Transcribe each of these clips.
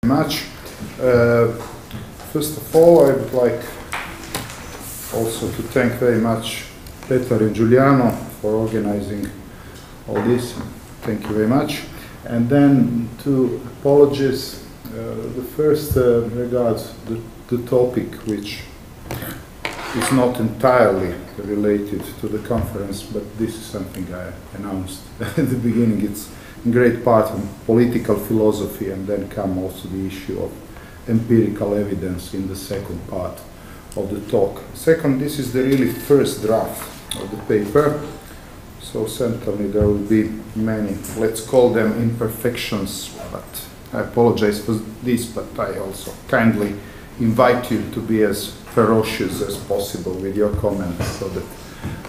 Much. First of all, I would like also to thank very much Peter and Giuliano for organizing all this. Thank you very much. And then two apologies. The first regards the topic, which is not entirely related to the conference, but this is something I announced at the beginning. It's in great part on political philosophy, and then come also the issue of empirical evidence in the second part of the talk. Second, this is the really first draft of the paper, so certainly there will be many, let's call them imperfections, but I apologize for this, but I also kindly invite you to be as ferocious as possible with your comments so that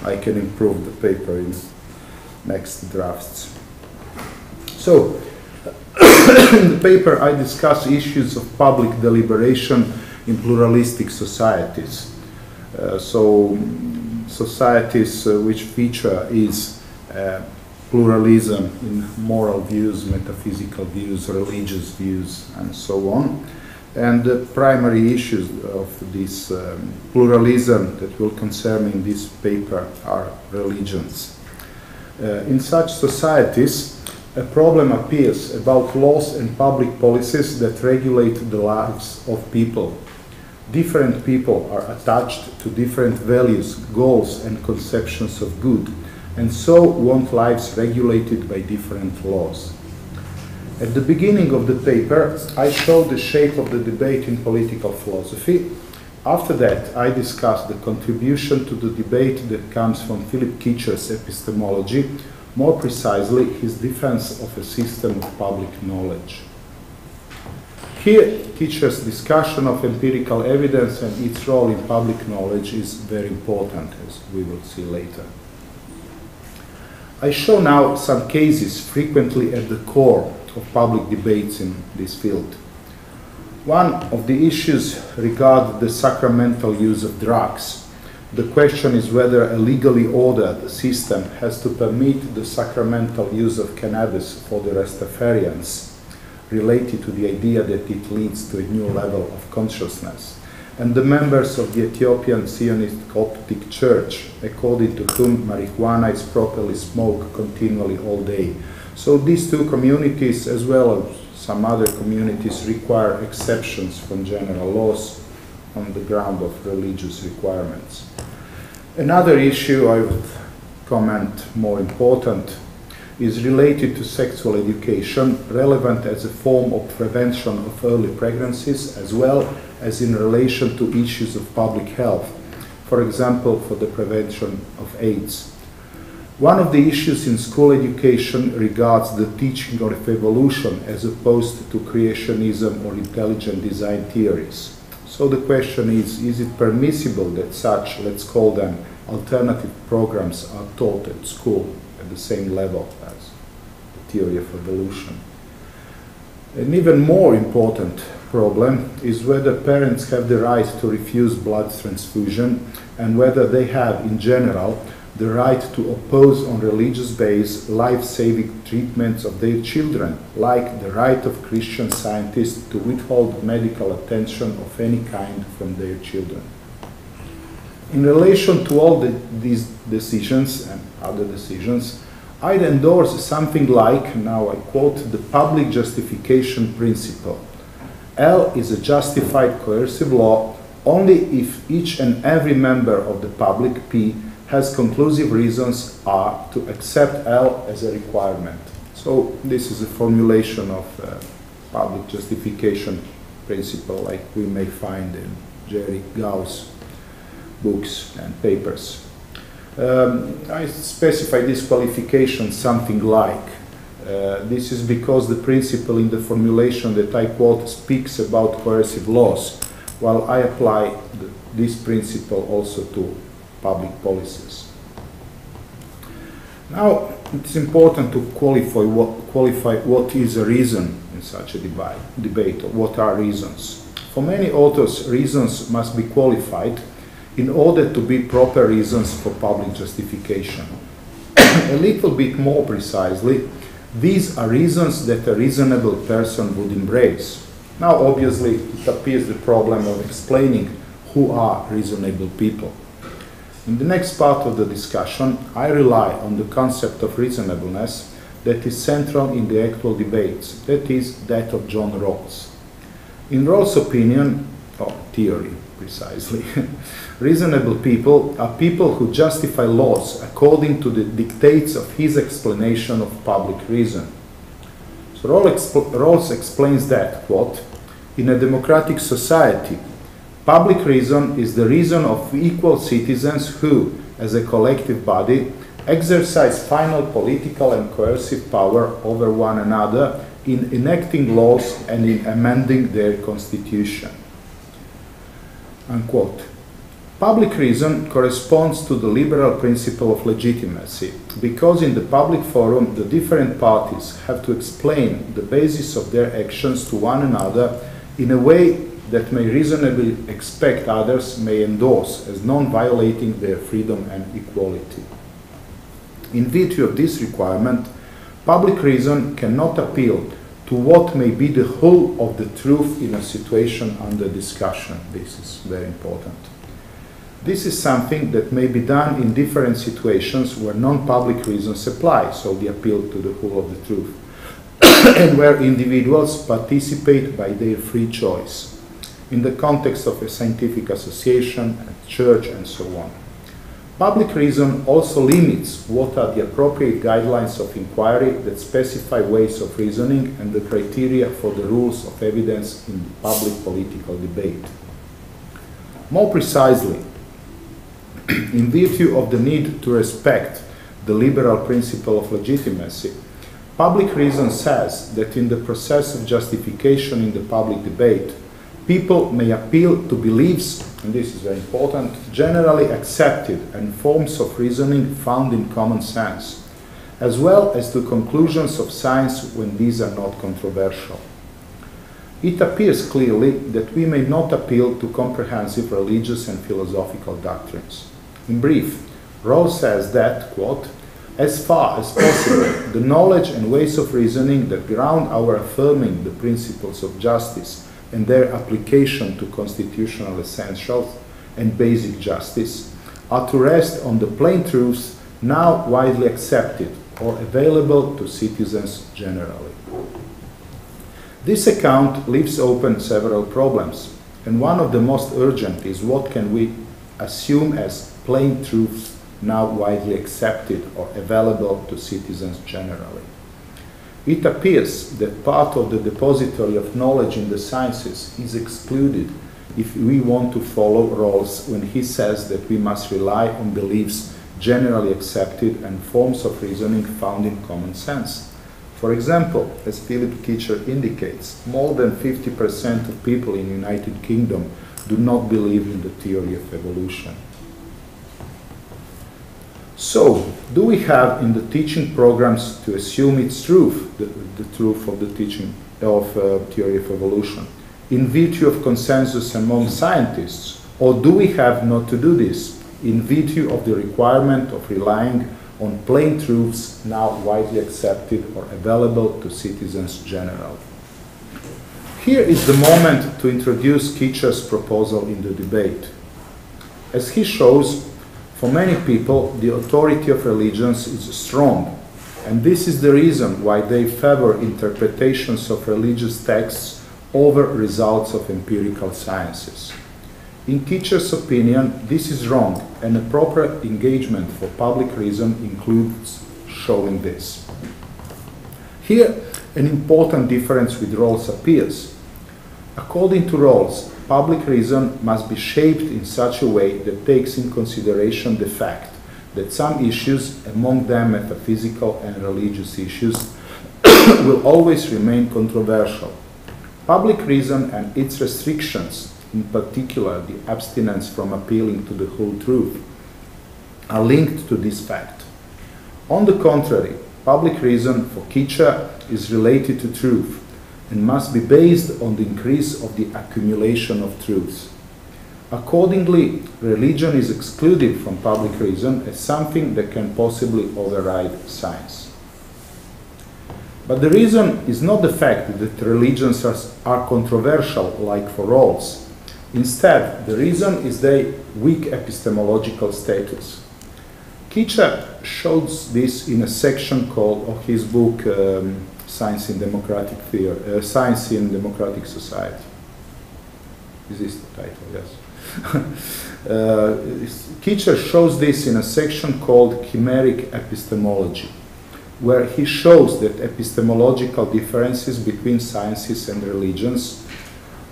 I can improve the paper in next drafts. So, in the paper I discuss issues of public deliberation in pluralistic societies. Societies which feature is pluralism in moral views, metaphysical views, religious views, and so on. And the primary issues of this pluralism that will concern in this paper are religions. In such societies, a problem appears about laws and public policies that regulate the lives of people. Different people are attached to different values, goals, and conceptions of good, and so want lives regulated by different laws. At the beginning of the paper, I showed the shape of the debate in political philosophy. After that, I discussed the contribution to the debate that comes from Philip Kitcher's epistemology, more precisely his defense of a system of public knowledge. Here, Kitcher's discussion of empirical evidence and its role in public knowledge is very important, as we will see later. I show now some cases frequently at the core of public debates in this field. One of the issues regards the sacramental use of drugs. The question is whether a legally ordered system has to permit the sacramental use of cannabis for the Rastafarians, related to the idea that it leads to a new level of consciousness, and the members of the Ethiopian Zionist Coptic Church, according to whom marijuana is properly smoked continually all day. So these two communities, as well as some other communities, require exceptions from general laws on the ground of religious requirements. Another issue I would comment more important is related to sexual education, relevant as a form of prevention of early pregnancies, as well as in relation to issues of public health, for example, for the prevention of AIDS. One of the issues in school education regards the teaching of evolution as opposed to creationism or intelligent design theories. So the question is it permissible that such, let's call them, alternative programs are taught at school at the same level as the theory of evolution? An even more important problem is whether parents have the right to refuse blood transfusion and whether they have, in general, the right to oppose on religious basis life-saving treatments of their children, like the right of Christian scientists to withhold medical attention of any kind from their children. In relation to all these decisions and other decisions, I'd endorse something like, now I quote, the public justification principle. L is a justified coercive law only if each and every member of the public, P, has conclusive reasons, R, to accept L as a requirement. So this is a formulation of public justification principle like we may find in Jerry Gauss' books and papers. I specify this qualification something like, this is because the principle in the formulation that I quote speaks about coercive laws, while I apply this principle also to public policies. Now, it's important to qualify what is a reason in such a debate, or what are reasons. For many authors, reasons must be qualified in order to be proper reasons for public justification. A little bit more precisely, these are reasons that a reasonable person would embrace. Now, obviously, it appears the problem of explaining who are reasonable people. In the next part of the discussion, I rely on the concept of reasonableness that is central in the actual debates, that is, that of John Rawls. In Rawls' opinion, or theory precisely, reasonable people are people who justify laws according to the dictates of his explanation of public reason. So Rawls explains that, quote, in a democratic society, public reason is the reason of equal citizens who, as a collective body, exercise final political and coercive power over one another in enacting laws and in amending their constitution. Unquote. Public reason corresponds to the liberal principle of legitimacy, because in the public forum the different parties have to explain the basis of their actions to one another in a way that may reasonably expect others may endorse as non-violating their freedom and equality. In virtue of this requirement, public reason cannot appeal to what may be the whole of the truth in a situation under discussion. This is very important. This is something that may be done in different situations where non-public reasons apply, so the appeal to the whole of the truth, and where individuals participate by their free choice, in the context of a scientific association, a church, and so on. Public reason also limits what are the appropriate guidelines of inquiry that specify ways of reasoning and the criteria for the rules of evidence in the public political debate. More precisely, in virtue of the need to respect the liberal principle of legitimacy, public reason says that in the process of justification in the public debate, people may appeal to beliefs, and this is very important, generally accepted and forms of reasoning found in common sense, as well as to conclusions of science when these are not controversial. It appears clearly that we may not appeal to comprehensive religious and philosophical doctrines. In brief, Rawls says that, quote, as far as possible, the knowledge and ways of reasoning that ground our affirming the principles of justice and their application to constitutional essentials and basic justice are to rest on the plain truths now widely accepted or available to citizens generally. This account leaves open several problems, and one of the most urgent is what can we assume as plain truths now widely accepted or available to citizens generally. It appears that part of the depository of knowledge in the sciences is excluded if we want to follow Rawls when he says that we must rely on beliefs generally accepted and forms of reasoning found in common sense. For example, as Philip Kitcher indicates, more than 50% of people in the United Kingdom do not believe in the theory of evolution. So, do we have in the teaching programs to assume its truth, the truth of the teaching of theory of evolution, in virtue of consensus among scientists, or do we have not to do this, in virtue of the requirement of relying on plain truths now widely accepted or available to citizens generally? Here is the moment to introduce Kitcher's proposal in the debate. As he shows, for many people, the authority of religions is strong, and this is the reason why they favor interpretations of religious texts over results of empirical sciences. In Kitcher's opinion, this is wrong, and a proper engagement for public reason includes showing this. Here, an important difference with Rawls appears. According to Rawls, public reason must be shaped in such a way that takes in consideration the fact that some issues, among them metaphysical and religious issues, will always remain controversial. Public reason and its restrictions, in particular the abstinence from appealing to the whole truth, are linked to this fact. On the contrary, public reason for Kitcher is related to truth and must be based on the increase of the accumulation of truths. Accordingly, religion is excluded from public reason as something that can possibly override science. But the reason is not the fact that religions are controversial like for Rawls. Instead, the reason is their weak epistemological status. Kitcher shows this in a section called of his book Science in Democratic Theory, Science in Democratic Society. Is this the title? Yes. Kitcher shows this in a section called Chimeric Epistemology, where he shows that epistemological differences between sciences and religions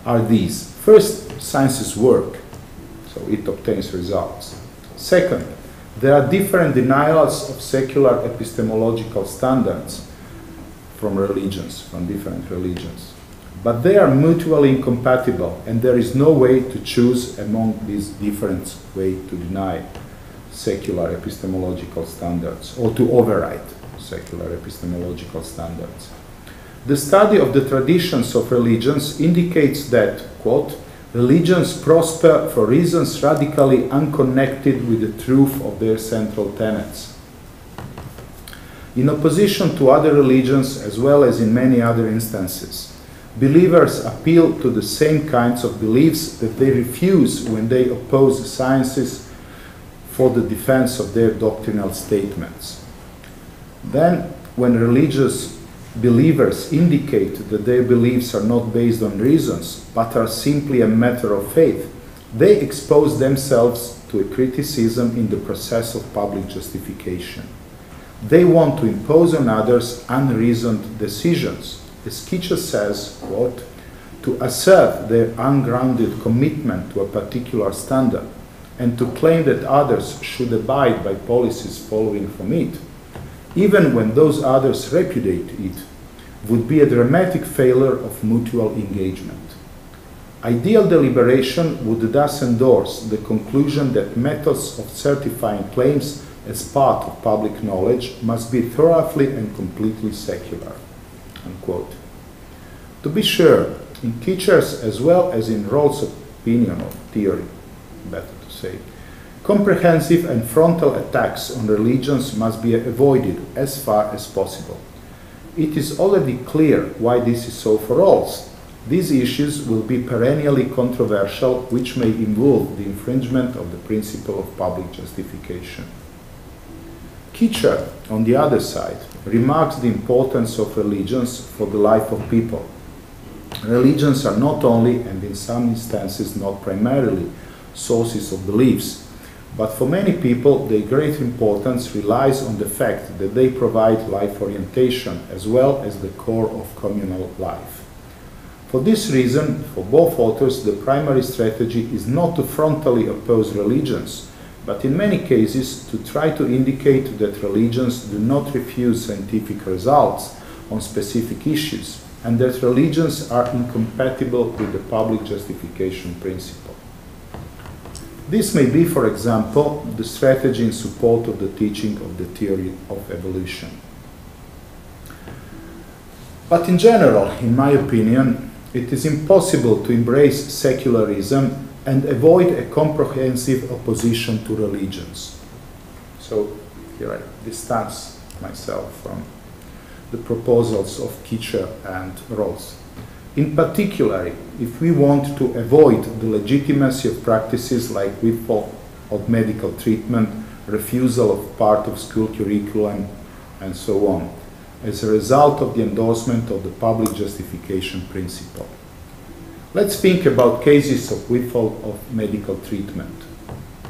are these. First, sciences work, so it obtains results. Second, there are different denials of secular epistemological standards from religions, from different religions. But they are mutually incompatible, and there is no way to choose among these different ways to deny secular epistemological standards or to override secular epistemological standards. The study of the traditions of religions indicates that, quote, religions prosper for reasons radically unconnected with the truth of their central tenets. In opposition to other religions, as well as in many other instances, believers appeal to the same kinds of beliefs that they refuse when they oppose sciences for the defense of their doctrinal statements. Then, when religious believers indicate that their beliefs are not based on reasons, but are simply a matter of faith, they expose themselves to a criticism in the process of public justification. They want to impose on others unreasoned decisions. As Kitcher says, quote, to assert their ungrounded commitment to a particular standard and to claim that others should abide by policies following from it, even when those others repudiate it, would be a dramatic failure of mutual engagement. Ideal deliberation would thus endorse the conclusion that methods of certifying claims as part of public knowledge must be thoroughly and completely secular. Unquote. To be sure, in Kitcher's as well as in Rawls' opinion or theory, better to say, comprehensive and frontal attacks on religions must be avoided as far as possible. It is already clear why this is so for Rawls. These issues will be perennially controversial, which may involve the infringement of the principle of public justification. Kitcher, on the other side, remarks the importance of religions for the life of people. Religions are not only, and in some instances not primarily, sources of beliefs, but for many people their great importance relies on the fact that they provide life orientation as well as the core of communal life. For this reason, for both authors, the primary strategy is not to frontally oppose religions, but in many cases to try to indicate that religions do not refuse scientific results on specific issues, and that religions are incompatible with the public justification principle. This may be, for example, the strategy in support of the teaching of the theory of evolution. But in general, in my opinion, it is impossible to embrace secularism and avoid a comprehensive opposition to religions. So here I distance myself from the proposals of Kitcher and Rawls. In particular, if we want to avoid the legitimacy of practices like withdrawal of medical treatment, refusal of part of school curriculum, and so on, as a result of the endorsement of the public justification principle. Let's think about cases of withdrawal of medical treatment.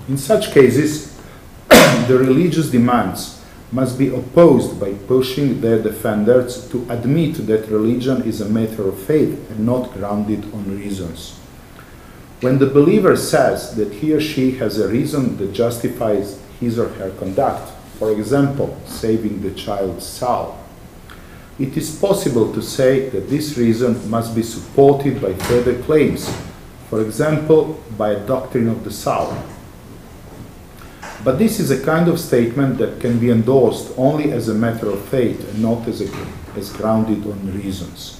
In such cases, the religious demands must be opposed by pushing their defenders to admit that religion is a matter of faith and not grounded on reasons. When the believer says that he or she has a reason that justifies his or her conduct, for example, saving the child's soul, it is possible to say that this reason must be supported by further claims, for example, by a doctrine of the soul. But this is a kind of statement that can be endorsed only as a matter of faith and not as grounded on reasons.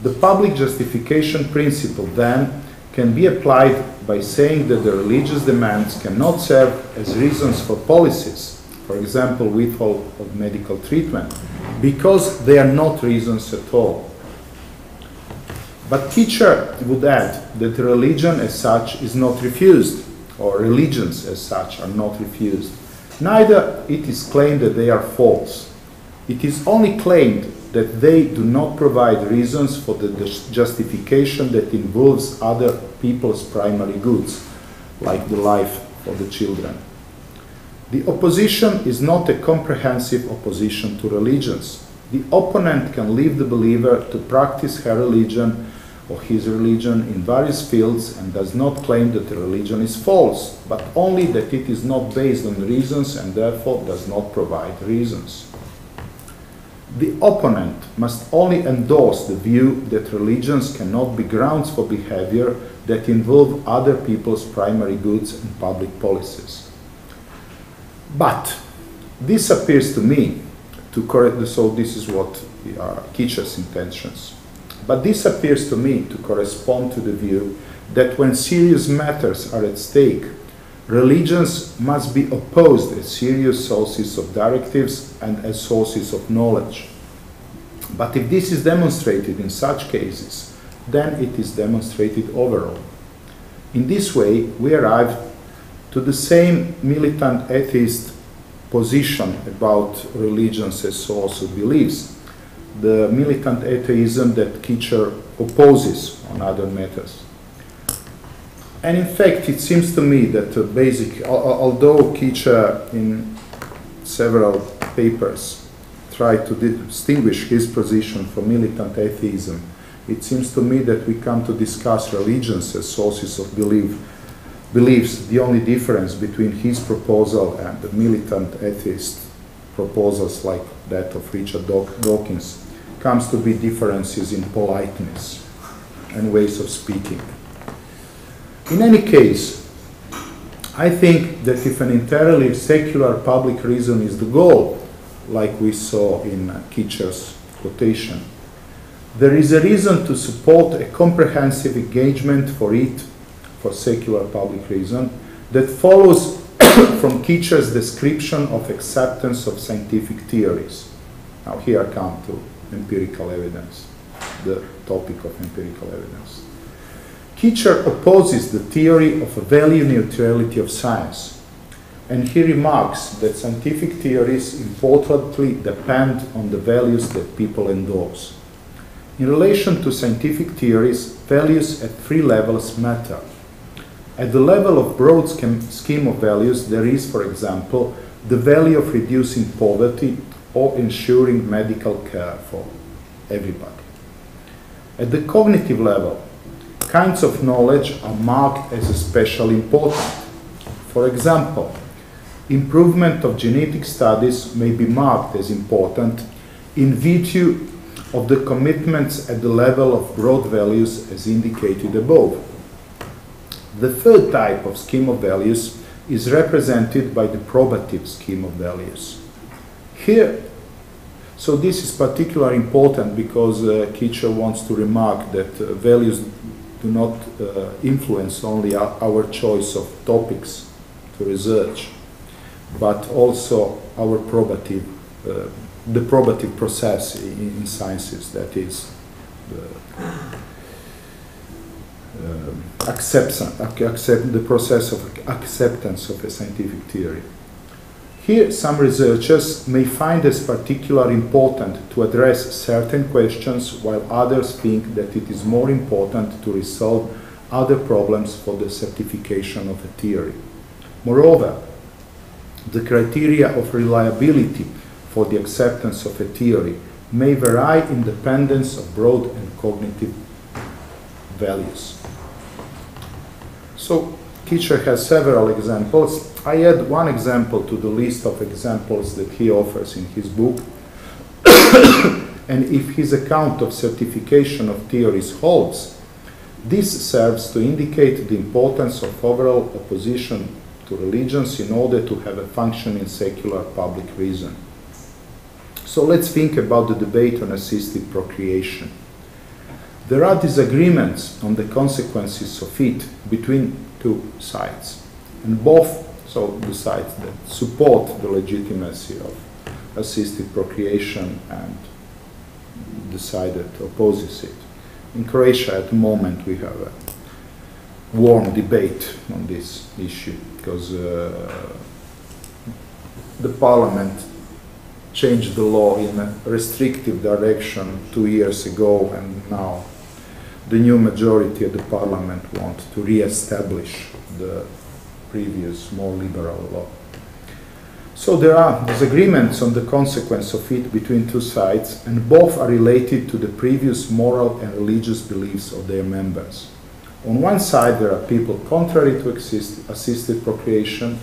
The public justification principle, then, can be applied by saying that the religious demands cannot serve as reasons for policies, for example, withhold of medical treatment, because they are not reasons at all. But teacher would add that religion as such is not refused, or religions as such are not refused. Neither it is claimed that they are false. It is only claimed that they do not provide reasons for the justification that involves other people's primary goods, like the life of the children. The opposition is not a comprehensive opposition to religions. The opponent can leave the believer to practice her religion or his religion in various fields and does not claim that the religion is false, but only that it is not based on reasons and therefore does not provide reasons. The opponent must only endorse the view that religions cannot be grounds for behavior that involve other people's primary goods and public policies. But this appears to me to correct, so this is what are Kitcher's intentions. But this appears to me to correspond to the view that when serious matters are at stake, religions must be opposed as serious sources of directives and as sources of knowledge. But if this is demonstrated in such cases, then it is demonstrated overall. In this way, we arrive to the same militant atheist position about religions as source of beliefs, the militant atheism that Kitcher opposes on other matters. And in fact, it seems to me that although Kitcher in several papers tried to distinguish his position from militant atheism, it seems to me that we come to discuss religions as sources of beliefs. The only difference between his proposal and the militant atheist proposals like that of Richard Dawkins comes to be differences in politeness and ways of speaking. In any case, I think that if an entirely secular public reason is the goal, like we saw in Kitcher's quotation, there is a reason to support a comprehensive engagement for it, for secular public reason, that follows from Kitcher's description of acceptance of scientific theories. Now here I come to empirical evidence, the topic of empirical evidence. Kitcher opposes the theory of a value neutrality of science, and he remarks that scientific theories importantly depend on the values that people endorse. In relation to scientific theories, values at three levels matter. At the level of broad scheme of values, there is, for example, the value of reducing poverty or ensuring medical care for everybody. At the cognitive level, kinds of knowledge are marked as especially important. For example, improvement of genetic studies may be marked as important in virtue of the commitments at the level of broad values as indicated above. The third type of scheme of values is represented by the probative scheme of values. Here, so this is particularly important because Kitcher wants to remark that values do not influence only our choice of topics to research, but also our probative, the probative process in sciences, that is the process of acceptance of a scientific theory. Here, some researchers may find it particularly important to address certain questions, while others think that it is more important to resolve other problems for the certification of a theory. Moreover, the criteria of reliability for the acceptance of a theory may vary in dependence of broad and cognitive values. So, Kitcher has several examples. I add one example to the list of examples that he offers in his book. And if his account of certification of theories holds, this serves to indicate the importance of overall opposition to religions in order to have a functioning secular public reason. So let's think about the debate on assisted procreation. There are disagreements on the consequences of it between two sides, and both so the sites that support the legitimacy of assisted procreation and the side that opposes it. In Croatia at the moment we have a warm debate on this issue because the parliament changed the law in a restrictive direction 2 years ago, and now the new majority of the parliament want to re-establish the previous more liberal law. So there are disagreements on the consequence of it between two sides, and both are related to the previous moral and religious beliefs of their members. On one side there are people contrary to assisted procreation,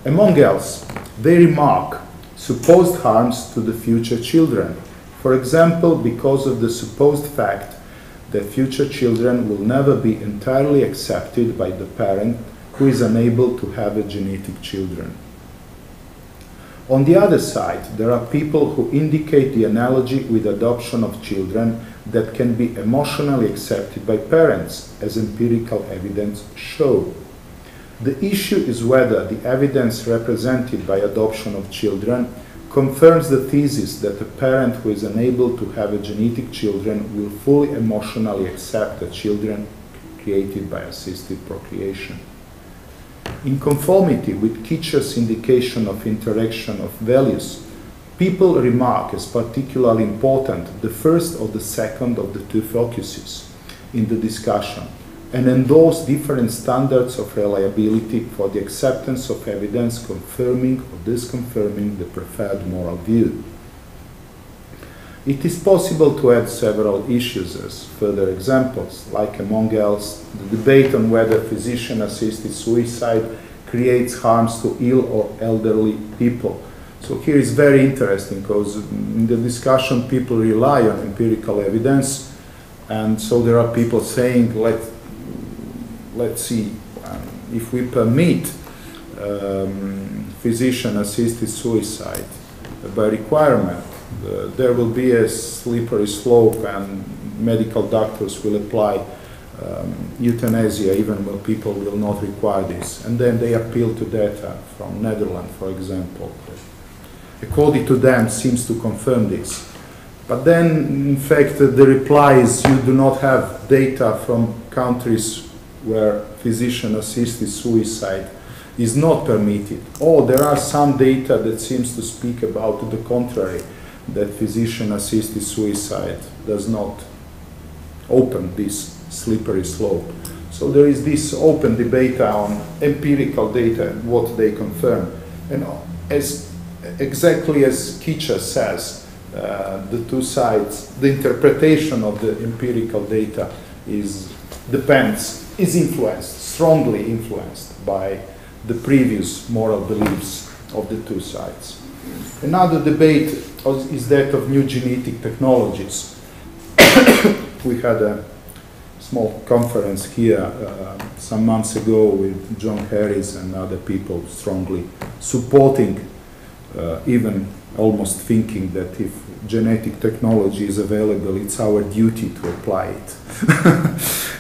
among else, they remark supposed harms to the future children, for example, because of the supposed fact that future children will never be entirely accepted by the parent who is unable to have a genetic children. On the other side, there are people who indicate the analogy with adoption of children that can be emotionally accepted by parents, as empirical evidence show. The issue is whether the evidence represented by adoption of children confirms the thesis that a parent who is unable to have a genetic children will fully emotionally accept the children created by assisted procreation. In conformity with Kitcher's indication of interaction of values, people remark as particularly important the first or the second of the two focuses in the discussion, and endorse different standards of reliability for the acceptance of evidence confirming or disconfirming the preferred moral view. It is possible to add several issues as further examples, like among else the debate on whether physician-assisted suicide creates harms to ill or elderly people. So here is very interesting because in the discussion people rely on empirical evidence, and so there are people saying let's see, if we permit physician-assisted suicide by requirement, there will be a slippery slope and medical doctors will apply euthanasia even when people will not require this. And then they appeal to data from Netherlands, for example. According to them, seems to confirm this. But then, in fact, the reply is you do not have data from countries where physician-assisted suicide is not permitted. Or there are some data that seems to speak about the contrary, that physician-assisted suicide does not open this slippery slope. So there is this open debate on empirical data and what they confirm. And as exactly as Kitcher says, the two sides, the interpretation of the empirical data is influenced, strongly influenced by the previous moral beliefs of the two sides. Another debate is that of new genetic technologies. We had a small conference here some months ago with John Harris and other people strongly supporting, even almost thinking that if genetic technology is available, it's our duty to apply it.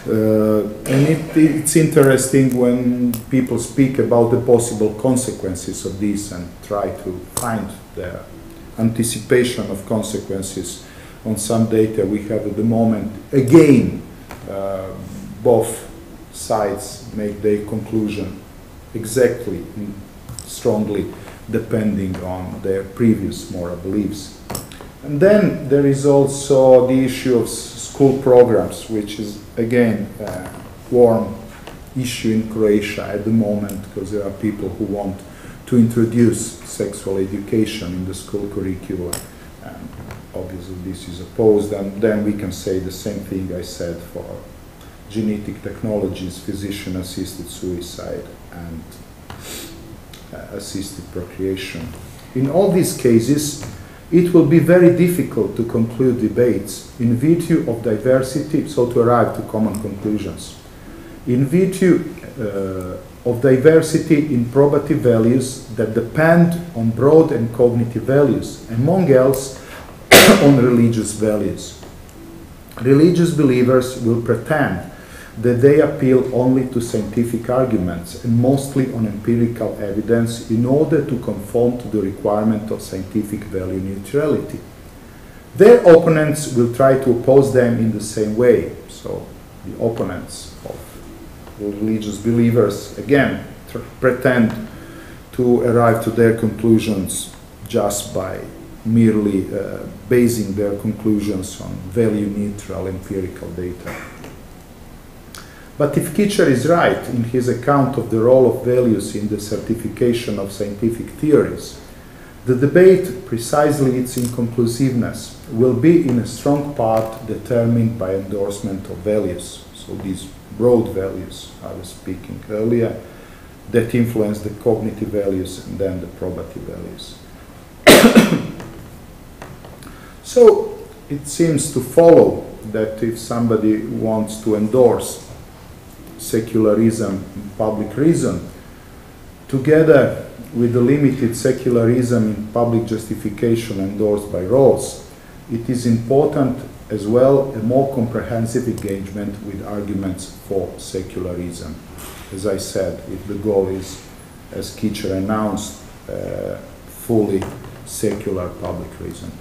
And it's interesting when people speak about the possible consequences of this and try to find the anticipation of consequences on some data we have at the moment. Again, both sides make their conclusion exactly, strongly, depending on their previous moral beliefs. And then there is also the issue of school programs, which is again a warm issue in Croatia at the moment, because there are people who want to introduce sexual education in the school curricula, and obviously this is opposed. And then we can say the same thing I said for genetic technologies, physician-assisted suicide, and assisted procreation. In all these cases, it will be very difficult to conclude debates in virtue of diversity, so to arrive to common conclusions. In virtue of diversity in probative values that depend on broad and cognitive values, among else on religious values. Religious believers will pretend that they appeal only to scientific arguments and mostly on empirical evidence in order to conform to the requirement of scientific value neutrality. Their opponents will try to oppose them in the same way. So the opponents of religious believers, again, pretend to arrive to their conclusions just by merely basing their conclusions on value-neutral empirical data. But if Kitcher is right in his account of the role of values in the certification of scientific theories, the debate, precisely its inconclusiveness, will be in a strong part determined by endorsement of values. So these broad values I was speaking earlier that influence the cognitive values and then the probative values. So it seems to follow that if somebody wants to endorse secularism and public reason, together with the limited secularism in public justification endorsed by Rawls, it is important as well a more comprehensive engagement with arguments for secularism. As I said, if the goal is, as Kitcher announced, fully secular public reason.